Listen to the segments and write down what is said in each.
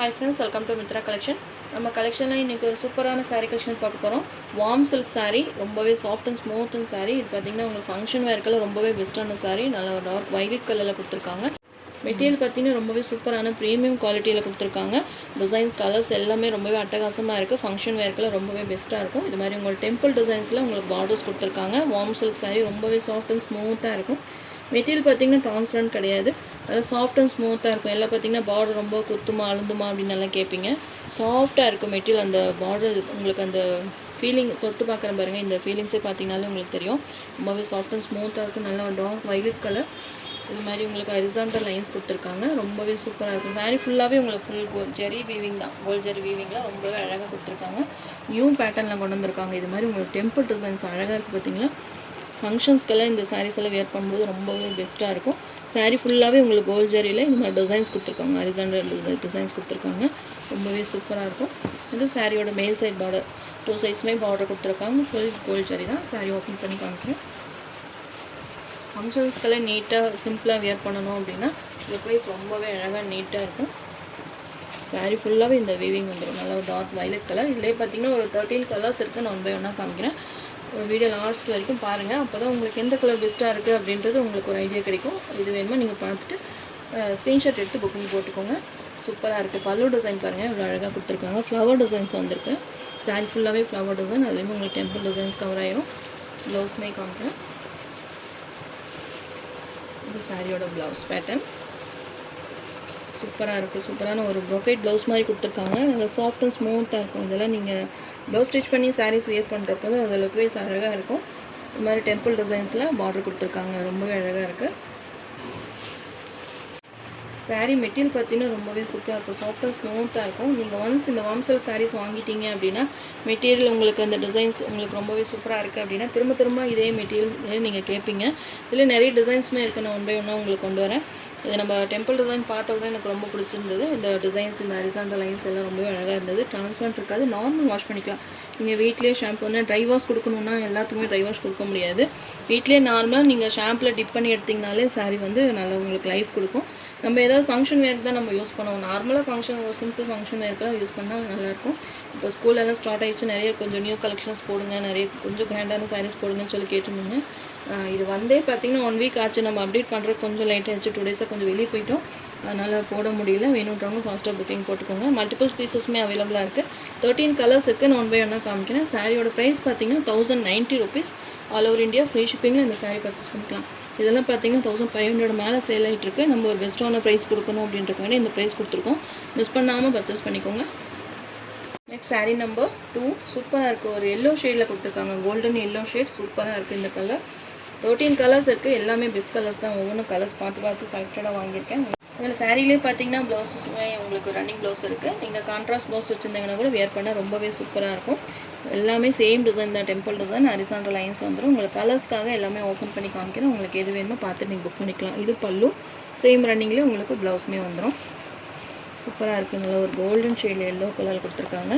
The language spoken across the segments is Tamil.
Hi friends, welcome to Mitra collection. நம்ம கலெக்ஷனில் இன்றைக்கி ஒரு சூப்பரான saree கலெக்ஷன் பார்க்க போகிறோம். வார்ம் சில்க் saree, ரொம்பவே soft and smooth and saree. இது பார்த்திங்கன்னா உங்களுக்கு ஃபங்க்ஷன் வேர்க்கெல்லாம் ரொம்பவே பெஸ்ட்டான saree. நல்லா ஒரு டார்க் வைலட் கலரில் கொடுத்துருக்காங்க. மெட்டீரியல் பார்த்திங்கன்னா ரொம்பவே சூப்பரான ப்ரீமியம் குவாலிட்டியில் கொடுத்துருக்காங்க. டிசைன்ஸ் கலர்ஸ் எல்லாமே ரொம்பவே அட்டகாசமாக இருக்குது. ஃபங்க்ஷன் வேர்க்கெல்லாம் ரொம்பவே பெஸ்ட்டாக இருக்கும். இது மாதிரி உங்களுக்கு டெம்பிள் டிசைன்ஸில் உங்களுக்கு பார்டர்ஸ் கொடுத்துருக்காங்க. வார்ம் சில்க் saree ரொம்பவே சாஃப்ட் அண்ட் ஸ்மூத்தாக இருக்கும். மெட்டீரியல் பார்த்திங்கன்னா ட்ரான்ஸ்பரண்ட் கிடையாது, நல்லா சாஃப்ட் அண்ட் ஸ்மூத்தாக இருக்கும். எல்லாம் பார்த்திங்கன்னா பார்டர் ரொம்ப குத்துமா அழுந்துமா அப்படின்னு நல்லா கேட்பீங்க. சாஃப்டாக இருக்கும் மெட்டீரியல். அந்த பார்டர் உங்களுக்கு அந்த ஃபீலிங் தொட்டு பார்க்குற பாருங்கள், இந்த ஃபீலிங்ஸே பார்த்திங்கனாலே உங்களுக்கு தெரியும். ரொம்பவே சாஃப்ட் அண்ட் ஸ்மூத்தாக இருக்கும். நல்லா டார்க் வைலட் கலர். இது மாதிரி உங்களுக்கு ஹரிசாண்டல் லைன்ஸ் கொடுத்துருக்காங்க. ரொம்பவே சூப்பராக இருக்கும். சாரீ ஃபுல்லாகவே உங்களுக்கு ஃபுல் ஜெரி வீவிங் தான். கோல்ட் ஜெரி வீவிங்கில் ரொம்பவே அழகாக கொடுத்துருக்காங்க. நியூ பேட்டர்னில் கொண்டு வந்திருக்காங்க. இது மாதிரி உங்களுக்கு டெம்பிள் டிசைன்ஸ் அழகாக இருக்குது பார்த்திங்களா. ஃபங்க்ஷன்ஸ்க்கெல்லாம் இந்த சாரீஸ் எல்லாம் வேர் பண்ணும்போது ரொம்பவே பெஸ்ட்டாக இருக்கும். சாரீ ஃபுல்லாகவே உங்களுக்கு கோல்ட் ஜெரியில் இந்த மாதிரி டிசைன்ஸ் கொடுத்துருக்காங்க. ஹரிசாண்டல் டிசைன்ஸ் கொடுத்துருக்காங்க. ரொம்பவே சூப்பராக இருக்கும். இது சாரியோட மேல் சைட் பார்டர், 2 சைஸுமே பார்டர் கொடுத்துருக்காங்க. ஃபுல் கோல்ட் ஜெரி தான். சாரீ ஓப்பன் பண்ணி காமிக்கிறேன். ஃபங்க்ஷன்ஸ்க்கெல்லாம் நீட்டாக சிம்பிளாக வேர் பண்ணணும் அப்படின்னா லுக் வைஸ் ரொம்பவே அழகாக நீட்டாக இருக்கும். சாரீ ஃபுல்லாகவே இந்த வீவிங் வந்துடும். நல்லா ஒரு டார்க் வைலட் கலர். இதிலே பார்த்திங்கன்னா ஒரு 13 கலர்ஸ் இருக்குது. நான் 1 by 1 காமிக்கிறேன். வீடியோ லாஸ்ட் வரைக்கும் பாருங்கள். அப்போ தான் உங்களுக்கு எந்த கலர் பெஸ்ட்டாக இருக்குது அப்படின்றது உங்களுக்கு ஒரு ஐடியா கிடைக்கும். இது வேணுமா நீங்கள் பார்த்துட்டு ஸ்க்ரீன்ஷாட் எடுத்து புக்கிங் போட்டுக்கோங்க. சூப்பராக இருக்குது. பல்லு டிசைன் பாருங்கள், இவ்வளோ அழகாக கொடுத்துருக்காங்க. ஃப்ளவர் டிசைன்ஸ் வந்திருக்கு. சாரீ ஃபுல்லாகவே ஃப்ளவர் டிசைன், அதுலேயுமே உங்களுக்கு டெம்பிள் டிசைன்ஸ் கவர் ஆயிரும். ப்ளவுஸ்மே காமிக்கிறேன். இது சாரியோட ப்ளவுஸ் பேட்டர்ன் சூப்பராக இருக்குது. சூப்பரான ஒரு ப்ரோக்கைட் ப்ளவுஸ் மாதிரி கொடுத்துருக்காங்க. நல்லா சாஃப்ட் அண்ட் ஸ்மூத்தாக இருக்கும். இதெல்லாம் நீங்கள் ப்ளவுஸ் ஸ்டிச் பண்ணி சாரீஸ் வேர் பண்ணுறப்போ அது லுக் வைஸ் அழகாக இருக்கும். இது மாதிரி டெம்பிள் டிசைன்ஸில் பார்டர் கொடுத்துருக்காங்க. ரொம்பவே அழகாக இருக்குது. சாரீ மெட்டீரியல் பார்த்தீங்கன்னா ரொம்பவே சூப்பராக இருக்கும். சாஃப்ட் அண்ட் ஸ்மூத்தாக இருக்கும். நீங்கள் ஒன்ஸ் இந்த வார்ம் சில்க் சாரீஸ் வாங்கிட்டீங்க அப்படின்னா மெட்டீரியல் உங்களுக்கு அந்த டிசைன்ஸ் உங்களுக்கு ரொம்பவே சூப்பராக இருக்குது அப்படின்னா திரும்ப திரும்ப இதே மெட்டீரியல் நீங்கள் கேட்பீங்க. இதில் நிறைய டிசைன்ஸுமே இருக்குது. நான் 1 by 1 உங்களுக்கு கொண்டு வரேன். இது நம்ம டெம்பிள் டிசைன் பார்த்த உடனே எனக்கு ரொம்ப பிடிச்சிருந்தது. இந்த டிசைன்ஸ், இந்த ஹரிசாண்டல் லைன்ஸ் எல்லாம் ரொம்பவே அழகாக இருந்தது. ட்ரான்ஸ்பரண்ட் இருக்காது. நார்மல் வாஷ் பண்ணிக்கலாம். நீங்கள் வீட்லேயே ஷாம்புன்னா ட்ரை வாஷ் கொடுக்கணுன்னா எல்லாத்துக்குமே ட்ரை வாஷ் கொடுக்க முடியாது. வீட்லேயே நார்மலாக நீங்கள் ஷாம்பில் டிப் பண்ணி எடுத்திங்கனாலே சாரீ வந்து நல்லா உங்களுக்கு லைஃப் கொடுக்கும். நம்ம ஏதாவது ஃபங்க்ஷன் வேருக்கு தான் நம்ம யூஸ் பண்ணுவோம். நார்மலாக ஃபங்க்ஷன் ஒரு சிம்பிள் ஃபங்க்ஷன் வேருக்கெல்லாம் யூஸ் பண்ணால் நல்லாயிருக்கும். இப்போ ஸ்கூலெல்லாம் ஸ்டார்ட் ஆகிடுச்சு. நிறைய கொஞ்சம் நியூ கலெக்ஷன்ஸ் போடுங்க, நிறைய கொஞ்சம் கிராண்டான சாரீஸ் போடுங்கன்னு சொல்லி கேட்டிருந்தீங்க. இது வந்தே பார்த்திங்கன்னா 1 வீக் ஆச்சு. நம்ம அப்டேட் பண்ணுறதுக்கு கொஞ்சம் லேட் ஆகிடுச்சு. 2 days கொஞ்சம் வெளியே போயிட்டோம், அதனால் போட முடியல. வேணுன்றவங்க ஃபாஸ்ட்டாக புக்கிங் போட்டுக்கோங்க. மல்டிபிள் பீசஸுமே அவைலபிளாக இருக்குது. 13 கலர்ஸ் இருக்குது. நான் 1 by 1 காமிக்கிறேன். சாரியோட ப்ரைஸ் பார்த்திங்கன்னா 1090 rupees. All over India free ஷிப்பிங்கில் இந்த சாரீ பர்ச்சேஸ் பண்ணிக்கலாம். இதெல்லாம் பார்த்திங்கன்னா 1500 மேலே சேல் ஆகிட்டுருக்கு. நம்ம ஒரு பெஸ்ட்டான ப்ரைஸ் கொடுக்கணும் அப்படின்றக்க வேண்டிய இந்த ப்ரைஸ் கொடுத்துருக்கோம். மிஸ் பண்ணாமல் பர்ச்சேஸ் பண்ணிக்கோங்க. நெக்ஸ்ட் சாரீ நம்பர் 2 சூப்பராக இருக்குது. ஒரு எல்லோ ஷேடில் கொடுத்துருக்காங்க. கோல்டன் எல்லோ ஷேட் சூப்பராக இருக்குது. இந்த கலர் 13 கலர்ஸ் இருக்குது. எல்லாமே பெஸ்ட் கலர்ஸ் தான். ஒவ்வொன்றும் கலர்ஸ் பார்த்து செலக்டடாக வாங்கியிருக்கேன். அதில் சாரீலே பார்த்தீங்கன்னா ப்ளவுஸஸுமே உங்களுக்கு ரன்னிங் ப்ளவுஸ் இருக்குது. நீங்கள் கான்ட்ராஸ்ட் ப்ளவுஸ் வச்சுருந்தீங்கன்னா கூட வேர் பண்ண ரொம்பவே சூப்பராக இருக்கும். எல்லாமே சேம் டிசைன் தான். டெம்பிள் டிசைன், ஹரிசாண்டல் லைன்ஸ் வந்துடும். உங்களுக்கு கலர்ஸ்க்காக எல்லாமே ஓப்பன் பண்ணி காமிக்கிறேன். உங்களுக்கு எது வேணுமோ பார்த்துட்டு நீங்கள் புக் பண்ணிக்கலாம். இது பல்லு சேம் ரன்னிங்லேயே உங்களுக்கு ப்ளவுஸுமே வந்துடும். சூப்பராக இருக்குது. நல்லா ஒரு கோல்டன் ஷேடில் எல்லோ கலர் கொடுத்துருக்காங்க.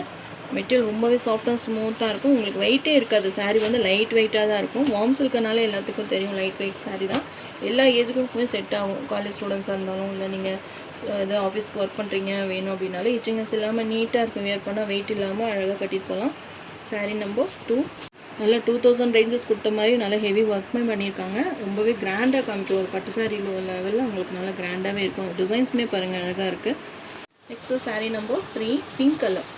மெட்டீரியல் ரொம்பவே சாஃப்ட் அண்ட் ஸ்மூத்தாக இருக்கும். உங்களுக்கு வெயிட்டே இருக்காது. சாரீ வந்து லைட் வெயிட்டாக தான் இருக்கும். வார்ம் சில்க்னால எல்லாத்துக்கும் தெரியும் லைட் வெயிட் சாரீ தான். எல்லா ஏஜ் குரூப்புமே செட் ஆகும். காலேஜ் ஸ்டூடெண்ட்ஸாக இருந்தாலும் இல்லை நீங்கள் எதாவது ஆஃபீஸ்க்கு ஒர்க் பண்ணுறீங்க வேணும் அப்படின்னாலே இச்சிங்னஸ் இல்லாமல் நீட்டாக இருக்கும். வேர் பண்ணால் வெயிட் இல்லாமல் அழகாக கட்டிட்டு போகலாம். சாரீ நம்பர் 2 நல்லா 2000 ரேஞ்சஸ் கொடுத்த மாதிரி நல்லா ஹெவி ஒர்க்குமே பண்ணியிருக்காங்க. ரொம்பவே கிராண்டாக காமிக்கும். ஒரு பட்டு சாரீ லெவலில் உங்களுக்கு நல்லா கிராண்டாகவே இருக்கும். டிசைன்ஸுமே பாருங்கள் அழகாக இருக்குது. Next sari number 3 pink colour.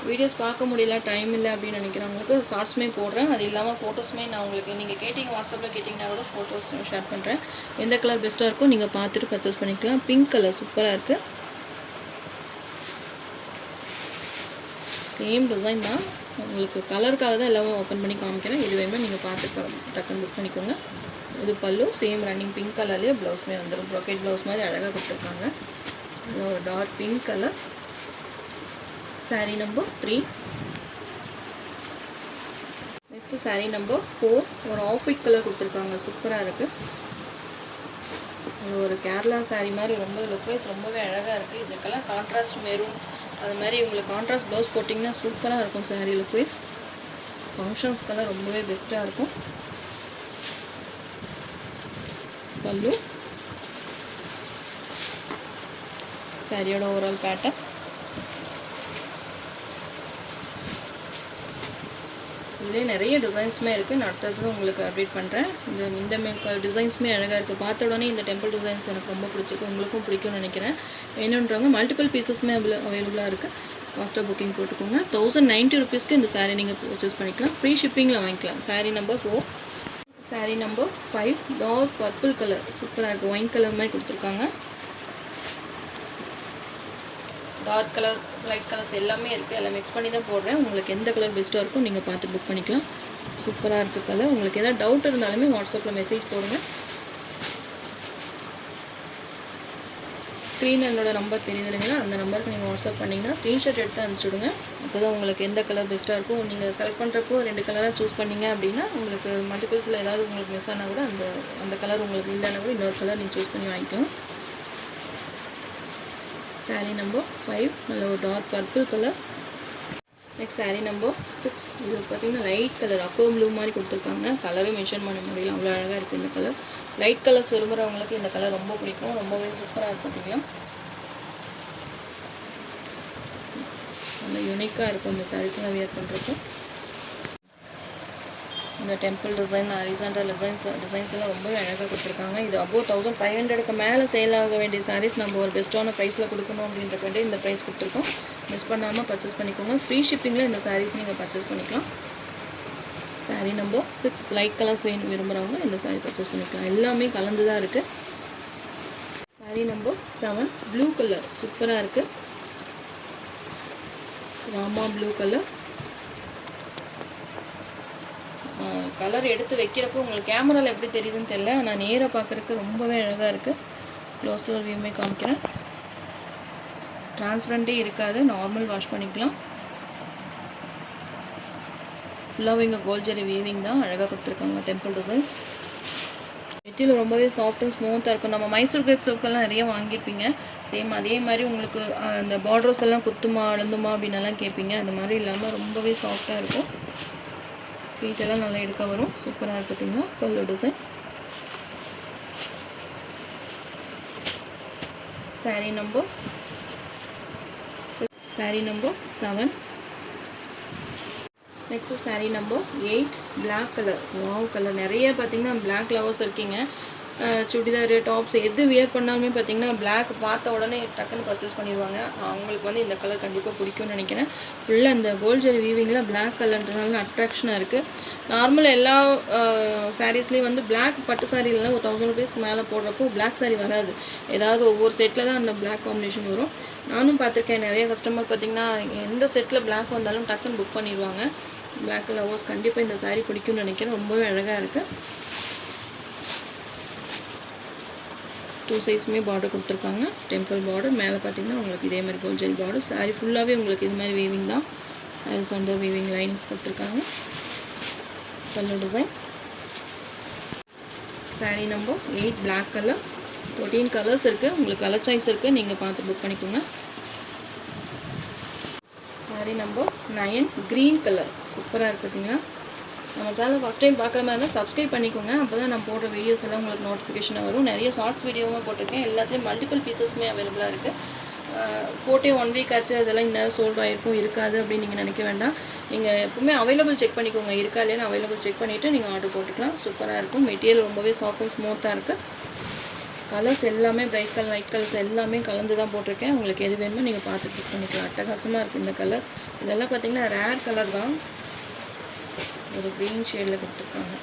Videos பார்க்க முடியல, டைம் இல்லை அப்படின்னு நினைக்கிறவங்களுக்கு ஷார்ட்ஸுமே போடுறேன். அது இல்லாமல் ஃபோட்டோஸுமே நான் உங்களுக்கு நீங்கள் கேட்டிங்க வாட்ஸ்அப்பில் கேட்டிங்கன்னா கூட ஃபோட்டோஸ் ஷேர் பண்ணுறேன். எந்த கலர் பெஸ்ட்டாக இருக்கோ நீங்கள் பார்த்துட்டு பர்ச்சேஸ் பண்ணிக்கலாம். பிங்க் கலர் சூப்பராக இருக்குது. சேம் டிசைன் தான். உங்களுக்கு கலருக்காக தான் எல்லாமே ஓப்பன் பண்ணி காமிக்கிறேன். இது வேணுமே நீங்கள் பார்த்து டக்குன்னு புக் பண்ணிக்கோங்க. இது பல்லு சேம் ரன்னிங் பிங்க் கலர்லேயே ப்ளவுஸுமே வந்துடும். ப்ரோக்கெட் ப்ளவுஸ் மாதிரி அழகாக கொடுத்துருக்காங்க. Dark pink colour. Sari number 3. Next sari number 4 ஒரு ஆஃப் ஒயிட் கலர் கொடுத்துருக்காங்க. சூப்பராக இருக்குது. ஒரு கேரளா சாரீ மாதிரி ரொம்ப லுக் வைஸ் ரொம்பவே அழகாக இருக்குது. இதுக்கெல்லாம் கான்ட்ராஸ்ட் மெரூன் அது மாதிரி உங்களுக்கு கான்ட்ராஸ்ட் ப்ளவுஸ் போட்டிங்கன்னா சூப்பராக இருக்கும். சாரீ லுக் வைஸ் ஃபங்க்ஷன்ஸ்க்கெல்லாம் ரொம்பவே பெஸ்ட்டாக இருக்கும். பல்லு சாரியோட ஓவரால் பேட்டர்ன். இதுலேயே நிறைய டிசைன்ஸுமே இருக்குது. நான் அடுத்தது உங்களுக்கு அப்டேட் பண்ணுறேன். இந்த டிசைன்ஸுமே அழகாக இருக்குது. பார்த்த உடனே இந்த டெம்பிள் டிசைன்ஸ் எனக்கு ரொம்ப பிடிச்சிருக்கு. உங்களுக்கும் பிடிக்கும்னு நினைக்கிறேன். வேணுன்றவங்க மல்டிபிள் பீசஸ்மே அவைலபிளாக இருக்குது. ஃபாஸ்ட்டாக புக்கிங் போட்டுக்கோங்க. 1090 rupeesக்கு இந்த சாரீ நீங்கள் பர்ச்சேஸ் பண்ணிக்கலாம். ஃப்ரீ ஷிப்பிங்கில் வாங்கிக்கலாம். Sari number 4. Sari number 5 dark purple colour சூப்பராக இருக்குது. ஒயின் கலர் மாதிரி கொடுத்துருக்காங்க. டார்க் கலர் லைட் கலர்ஸ் எல்லாமே இருக்குது. எல்லாம் மிக்ஸ் பண்ணி தான் போடுறேன். உங்களுக்கு எந்த கலர் பெஸ்ட்டாக இருக்கும் நீங்கள் பார்த்து புக் பண்ணிக்கலாம். சூப்பராக இருக்குது கலர். உங்களுக்கு எதாவது டவுட் இருந்தாலுமே வாட்ஸ்அப்பில் மெசேஜ் போடுங்க. ஸ்க்ரீன் என்னோடய நம்பர் தெரியுது இல்லைங்களா, அந்த நம்பருக்கு நீங்கள் வாட்ஸ்அப் பண்ணிங்கன்னா ஸ்க்ரீன்ஷாட் எடுத்து அனுப்பிச்சுடுங்க. அப்போ தான் உங்களுக்கு எந்த கலர் பெஸ்ட்டாக இருக்கும். நீங்கள் செலக்ட் பண்ணுறப்போ 2 கலராக சூஸ் பண்ணிங்க அப்படின்னா உங்களுக்கு மல்டிபிள்ஸில் ஏதாவது உங்களுக்கு மிஸ் ஆனால் கூட அந்த கலர் உங்களுக்கு இல்லைன்னா கூட இன்னொரு கலர் நீங்கள் சூஸ் பண்ணி வாங்கிக்கலாம். சாரீ நம்பர் 5 நல்ல ஒரு dark purple colour. Next sari number 6. இது பார்த்திங்கன்னா லைட் கலர் அக்கோ ப்ளூ மாதிரி கொடுத்துருக்காங்க. கலரும் மென்ஷன் பண்ண முடியல, அவ்வளோ அழகாக இருக்குது இந்த கலர். லைட் கலர்ஸ் விரும்புகிறவங்களுக்கு இந்த கலர் ரொம்ப பிடிக்கும். ரொம்பவே சூப்பராக இருக்குது. பார்த்திங்களா, நல்ல யூனிக்காக இருக்கும் இந்த சாரீஸ்லாம் வியர் பண்ணுறப்போ. இந்த டெம்பிள் டிசைன் ஹரிசாண்டல் டிசைன்ஸ் எல்லாம் ரொம்பவே அழகாக கொடுத்துருக்காங்க. இது அபோவ் 1500க்கு மேலே சேல் ஆக வேண்டிய சாரீஸ் நம்ம ஒரு பெஸ்ட்டான ப்ரைஸில் கொடுக்கணும் அப்படின்ற வேண்டிய இந்த ப்ரைஸ் கொடுத்துருக்கோம். மிஸ் பண்ணாமல் பர்ச்சேஸ் பண்ணிக்கோங்க. ஃப்ரீ ஷிப்பிங்கில் இந்த சாரீஸ் நீங்கள் பர்ச்சேஸ் பண்ணிக்கலாம். சாரீ நம்பர் 6 லைட் கலர்ஸ் விரும்புகிறவங்க இந்த சாரீ பர்ச்சேஸ் பண்ணிக்கலாம். எல்லாமே கலந்து தான் இருக்குது. சாரீ நம்பர் 7 ப்ளூ கலர் சூப்பராக இருக்குது. Rama blue colour. கலர் எடுத்து வைக்கிறப்போ உங்களுக்கு கேமராவில் எப்படி தெரியுதுன்னு தெரியல, ஆனால் நேராக பார்க்குறதுக்கு ரொம்பவே அழகாக இருக்குது. க்ளோஸர் வியூமே காமிக்கிறேன். டிரான்ஸ்பரண்ட்டே இருக்காது, நார்மல் வாஷ் பண்ணிக்கலாம். ஃபுல்லாகவே இங்கே கோல்ட் ஜெரி வீவிங் தான் அழகாக கொடுத்துருக்காங்க. டெம்பிள் டிசைன்ஸ் மெட்டீரியல் ரொம்பவே சாஃப்ட் அண்ட் ஸ்மூத்தாக இருக்கும். நம்ம மைசூர் கிரேப் சில்கெல்லாம் நிறைய வாங்கியிருப்பீங்க. சேம் அதே மாதிரி உங்களுக்கு அந்த பார்டர்ஸ் எல்லாம் குத்துமா அழுந்துமா அப்படின்னெல்லாம் கேட்பீங்க. அந்த மாதிரி இல்லாமல் ரொம்பவே சாஃப்டாக இருக்கும். ஃபீட்டெல்லாம் நல்லா எடுக்க வரும். சூப்பராக இருக்குது. பார்த்திங்கன்னா பல்லு design. Sari number 7. Next sari number 8 black colour. Wow colour. நிறைய பார்த்திங்கன்னா பிளாக் லவர்ஸ் இருக்கீங்க. சுடிதார் டாப்ஸ் எது வியர் பண்ணாலுமே பார்த்திங்கன்னா பிளாக் பார்த்த உடனே டக்குன்னு பர்ச்சேஸ் பண்ணிடுவாங்க. அவங்களுக்கு வந்து இந்த கலர் கண்டிப்பாக பிடிக்கும்னு நினைக்கிறேன். ஃபுல்லாக இந்த கோல்ட் ஜெரி வீவிங்கில் பிளாக் கலர்ன்றதுனால அட்ராக்ஷனாக இருக்குது. நார்மல் எல்லா சாரீஸ்லேயும் வந்து பிளாக் பட்டு சாரீலாம் ஒரு 1000 rupeesக்கு மேலே போடுறப்போ பிளாக் சாரீ வராது. ஏதாவது ஒவ்வொரு செட்டில் தான் அந்த பிளாக் காம்பினேஷன் வரும். நானும் பார்த்துருக்கேன். நிறைய கஸ்டமர் பார்த்திங்கன்னா எந்த செட்டில் பிளாக் வந்தாலும் டக்குன்னு புக் பண்ணிடுவாங்க. பிளாக் லவர்ஸ் கண்டிப்பாக இந்த சாரீ பிடிக்கும்னு நினைக்கிறேன். ரொம்பவே அழகாக இருக்குது. 2 சைஸுமே பார்டர் கொடுத்துருக்காங்க. டெம்பிள் பார்டர் மேலே பார்த்திங்கன்னா உங்களுக்கு இதே மாதிரி கோல்ட் ஜெல் பார்டர். சாரீ ஃபுல்லாகவே உங்களுக்கு இது மாதிரி வீவிங் தான். ஹரிசாண்டல் வீவிங் லைன்ஸ் கொடுத்துருக்காங்க. Colour design. Sari number 8 black colour. 14 colours இருக்குது. உங்களுக்கு கலர் சாய்ஸ் இருக்குது. நீங்கள் பார்த்து புக் பண்ணிக்கோங்க. சாரீ நம்பர் 9 க்ரீன் கலர் சூப்பராக இருக்குது. பார்த்திங்கன்னா நம்ம சேனல் ஃபஸ்ட் டைம் பார்க்குற மாதிரி இருந்தால் சப்ஸ்கிரைப் பண்ணிக்கோங்க. அப்போ தான் நான் போடுற வீடியோஸ் எல்லாம் உங்களுக்கு நோட்டிஃபிகேஷனாக வரும். நிறைய ஷார்ட்ஸ் வீடியோவும் போட்டிருக்கேன். எல்லாத்துலேயும் மல்டிபிள் பீசஸுமே அவைலபிளாக இருக்குது. போட்டே 1 வீக் ஆச்சு, அதெல்லாம் இன்னும் சோல்ட் ஆகிருக்கும் இருக்காது அப்படின்னு நீங்கள் நினைக்க வேண்டாம். நீங்கள் எப்பவுமே அவைலபிள் செக் பண்ணிக்கோங்க. இருக்கா இல்லையான்னு அவைலபிள் செக் பண்ணிவிட்டு நீங்கள் ஆர்டர் போட்டுக்கலாம். சூப்பராக இருக்கும். மெட்டீரியல் ரொம்பவே சாஃப்ட் அண்ட் ஸ்மூத்தாக இருக்குது. கலர்ஸ் எல்லாமே பிரைட் கலர் லைட் கலர்ஸ் எல்லாமே கலந்து தான் போட்டிருக்கேன். உங்களுக்கு எது வேணுமோ நீங்கள் பார்த்து புக் பண்ணிக்கலாம். அட்டகாசமாக இருக்குது இந்த கலர். இதெல்லாம் பார்த்திங்கன்னா ரேர் கலர் தான். ஒரு க்ரீன் ஷேடில் கொடுத்துருக்காங்க.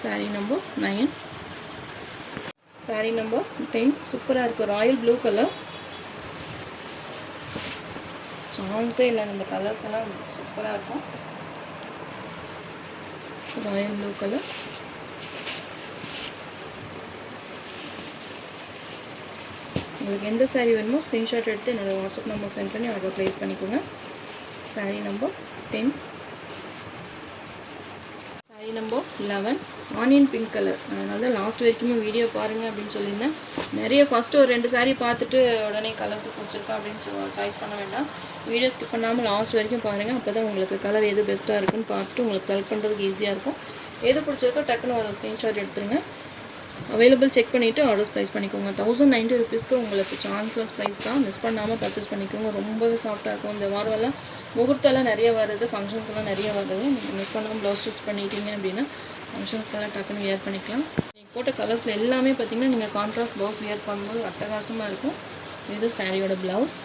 சாரீ நம்பர் 9. சாரீ நம்பர் 10 சூப்பராக இருக்குது. Royal blue colour. சான்ஸே இல்லைங்க, இந்த கலர்ஸ் எல்லாம் சூப்பராக இருக்கும். Royal blue colour. உங்களுக்கு எந்த சாரீ வேணுமோ ஸ்க்ரீன்ஷாட் எடுத்து என்னோடய வாட்ஸ்அப் நம்பர் சென்ட் பண்ணி ஆர்டர் ப்ளேஸ் பண்ணிக்கோங்க. Sari number 10. Sari number 11 onion pink colour. அதனால தான் லாஸ்ட் வரைக்குமே வீடியோ பாருங்கள் அப்படின்னு சொல்லியிருந்தேன். நிறைய ஃபஸ்ட்டு ஒரு 2 சாரீ பார்த்துட்டு உடனே கலர்ஸ் பிடிச்சிருக்கா அப்படின்னு சாய்ஸ் பண்ண வேண்டாம். வீடியோ ஸ்கிப் பண்ணாமல் லாஸ்ட் வரைக்கும் பாருங்கள். அப்போ தான் உங்களுக்கு கலர் எது பெஸ்ட்டாக இருக்குன்னு பார்த்துட்டு உங்களுக்கு செலக்ட் பண்ணுறதுக்கு ஈஸியாக இருக்கும். எது பிடிச்சிருக்கோ டக்குன்னு ஒரு ஸ்க்ரீன்ஷாட் எடுத்துருங்க. அவைலபிள் செக் பண்ணிவிட்டு ஆர்டர்ஸ் ப்ளேஸ் பண்ணிக்கோங்க. 1090 ருபீஸ்க்கு உங்களுக்கு சான்ஸ்லெஸ் ப்ரைஸ் தான். மிஸ் பண்ணாமல் பர்ச்சேஸ் பண்ணிக்கோங்க. ரொம்பவே சாஃப்ட்டாக இருக்கும். இந்த வாரம்லாம் முகூர்த்தம்லாம் நிறைய வருது, ஃபங்க்ஷன்ஸ்லாம் நிறைய வருது. நீங்கள் மிஸ் பண்ணாமல் ப்ளவுஸ் ஸ்டிச் பண்ணிட்டீங்க அப்படின்னா ஃபங்க்ஷன்ஸ்க்கெல்லாம் டக்குன்னு வியர் பண்ணிக்கலாம். நீங்கள் போட்ட கலர்ஸில் எல்லாமே பார்த்திங்கன்னா நீங்கள் கான்ட்ராஸ்ட் ப்ளவுஸ் வியர் பண்ணும்போது அட்டகாசமாக இருக்கும். இது சாரியோட ப்ளவுஸ்,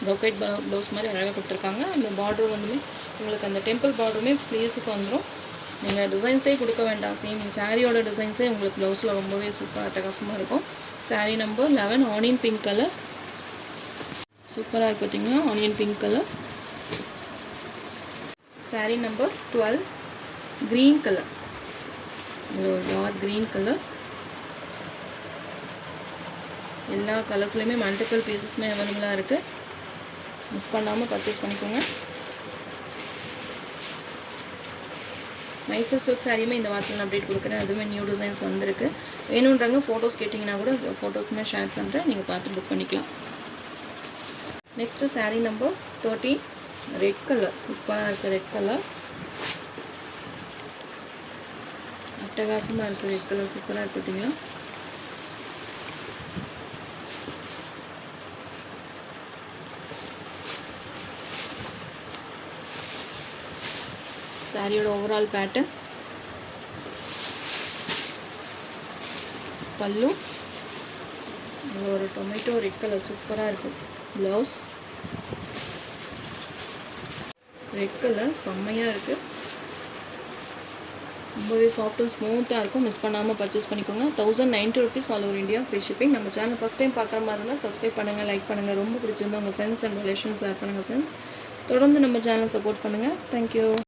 ப்ரோக்கைட் ப்ளவுஸ் மாதிரி அழகாக கொடுத்துருக்காங்க. அந்த பார்டர் வந்து உங்களுக்கு அந்த டெம்பிள் பார்டருமே ஸ்லீவ்ஸுக்கு வந்துடும். நீங்கள் டிசைன்ஸே கொடுக்க வேண்டாம், சேம் சாரியோட டிசைன்ஸே உங்களுக்கு ப்ளவுஸில் ரொம்பவே சூப்பராக அட்டகாசமாக இருக்கும். Sari number 11 onion pink colour, சூப்பராக இருக்குது பார்த்தீங்கன்னா, onion pink colour. Sari number 12 green colour, இதில் ஒரு டார்க் க்ரீன் கலர். எல்லா கலர்ஸ்லையுமே மல்டிபிள் பீசஸ்மே அவைலபிளாக இருக்குது. மிஸ் பண்ணாமல் பர்ச்சேஸ் பண்ணிக்கோங்க. மைசூர் சில்க் சாரியுமே இந்த வாரத்தில் அப்டேட் கொடுக்குறேன். அதுவுமே நியூ டிசைன்ஸ் வந்திருக்கு. வேணுன்றவங்க ஃபோட்டோஸ் கேட்டிங்கன்னா கூட ஃபோட்டோஸுமே ஷேர் பண்ணுறேன், நீங்கள் பார்த்து புக் பண்ணிக்கலாம். Next sari number 13 red colour, சூப்பராக இருக்குது. ரெட் கலர் அட்டகாசமாக இருக்குது. ரெட் கலர் சூப்பராக இருக்குது பார்த்தீங்களா. சாரியோட ஓவரால் பேட்டர்ன், பல்லு, ஒரு டொமேட்டோ ரெட் கலர் சூப்பராக இருக்குது. ப்ளவுஸ் ரெட் கலர் செம்மையாக இருக்குது. ரொம்பவே சாஃப்ட் அண்ட் ஸ்மூத்தாக இருக்கும். மிஸ் பண்ணாமல் பர்ச்சேஸ் பண்ணிக்கோங்க. 1090 rupees all over India free shipping. நம்ம சேனல் ஃபஸ்ட் டைம் பார்க்குற மாதிரி இருந்தால் சப்ஸ்கிரைப் பண்ணுங்கள், லைக் பண்ணுங்கள். ரொம்ப பிடிச்சிருந்தா உங்கள் ஃப்ரெண்ட்ஸ் அண்ட் ரிலேஷன்ஸ் ஷேர் பண்ணுங்கள் ஃப்ரெண்ட்ஸ். தொடர்ந்து நம்ம சேனல் சப்போர்ட் பண்ணுங்கள். தேங்க்யூ.